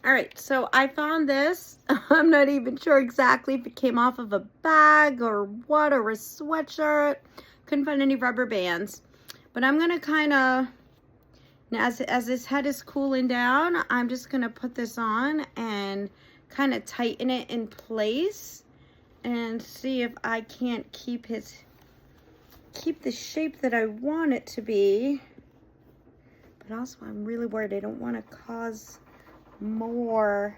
All right, so I found this. I'm not even sure exactly if it came off of a bag or what, or a sweatshirt. Couldn't find any rubber bands. But I'm gonna kind of, as this head is cooling down, I'm just gonna put this on and kind of tighten it in place and see if I can't keep the shape that I want it to be. But also I'm really worried I don't want to cause more.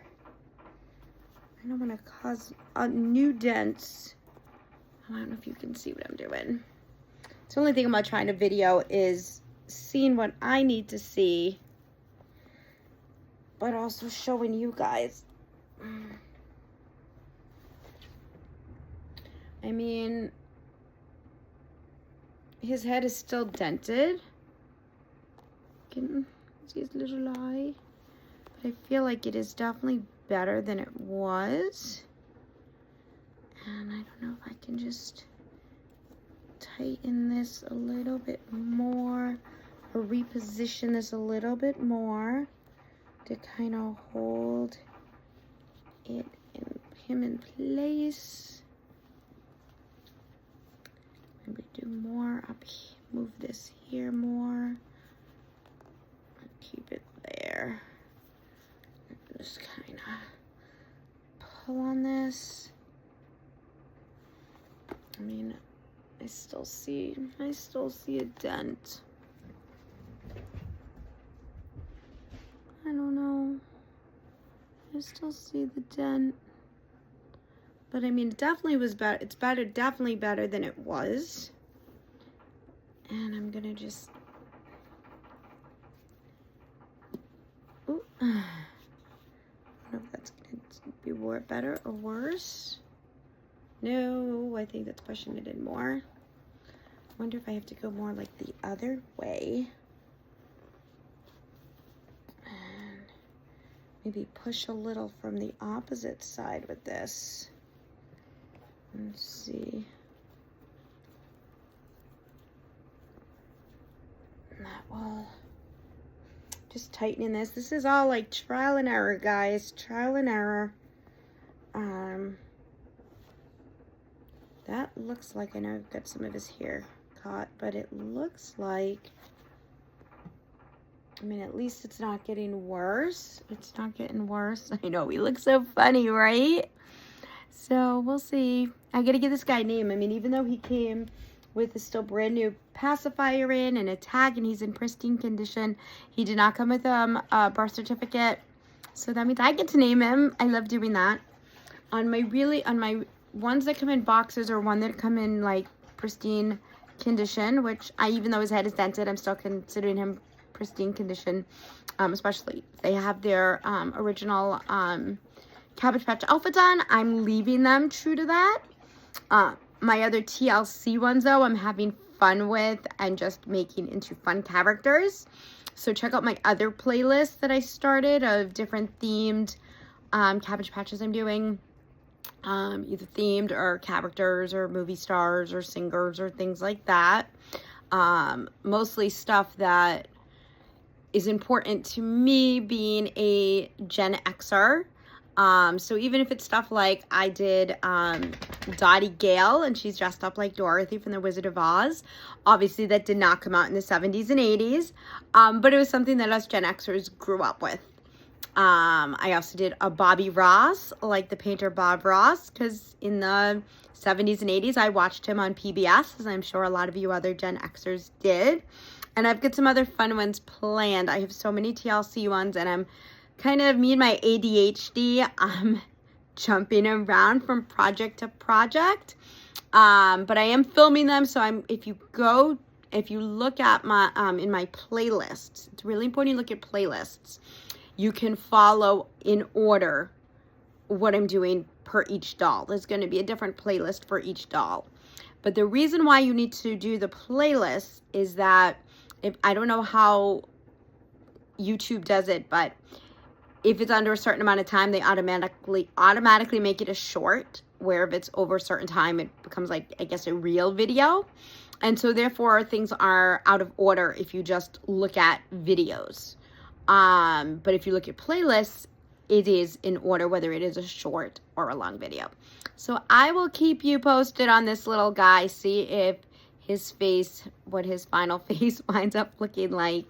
I don't want to cause new dents. I don't know if you can see what I'm doing. The only thing about trying to video is seeing what I need to see, but also showing you guys. I mean, his head is still dented. Can see his little eye. But I feel like it is definitely better than it was. And I don't know if I can just tighten this a little bit more or reposition this a little bit more to kind of hold him in place. Maybe do more up here, move this here more, keep it there. Just kind of pull on this. I mean, I still see a dent. I don't know. I still see the dent. But I mean, it definitely was better. It's better, definitely better than it was. And I'm gonna just, ooh. I don't know if that's gonna be better or worse. No, I think that's pushing it in more. I wonder if I have to go more like the other way. And maybe push a little from the opposite side with this. Let's see. That will just tightening this. This is all like trial and error, guys. Trial and error. That looks like, I know I've got some of his hair caught, but it looks like, I mean, at least it's not getting worse. It's not getting worse. I know, we look so funny, right? So we'll see. I gotta give this guy a name. I mean, even though he came with a still brand new pacifier in and a tag and he's in pristine condition, he did not come with a birth certificate. So that means I get to name him. I love doing that. On my ones that come in boxes or one that come in like pristine condition, which even though his head is dented, I'm still considering him pristine condition, especially if they have their original Cabbage Patch outfits on. I'm leaving them true to that. My other TLC ones though, I'm having fun with and just making into fun characters. So check out my other playlist that I started of different themed Cabbage Patches I'm doing. Either themed or characters or movie stars or singers or things like that. Mostly stuff that is important to me being a Gen Xer. So even if it's stuff like I did Dottie Gale and she's dressed up like Dorothy from The Wizard of Oz. Obviously that did not come out in the 70s and 80s, but it was something that us Gen Xers grew up with. I also did a Bobby Ross, like the painter Bob Ross, because in the 70s and 80s I watched him on PBS, as I'm sure a lot of you other Gen Xers did. And I've got some other fun ones planned. I have so many TLC ones, and I'm kind of, me and my ADHD, I'm jumping around from project to project. But I am filming them, so if you look at my in my playlists, it's really important you look at playlists. You can follow in order what I'm doing per each doll. There's going to be a different playlist for each doll. But the reason why you need to do the playlist is that, if I don't know how YouTube does it, but if it's under a certain amount of time, they automatically make it a short, where if it's over a certain time, it becomes like, I guess, a real video. And so therefore things are out of order if you just look at videos. But if you look at playlists, it is in order, whether it is a short or a long video. So I will keep you posted on this little guy, see if his face, what his final face winds up looking like.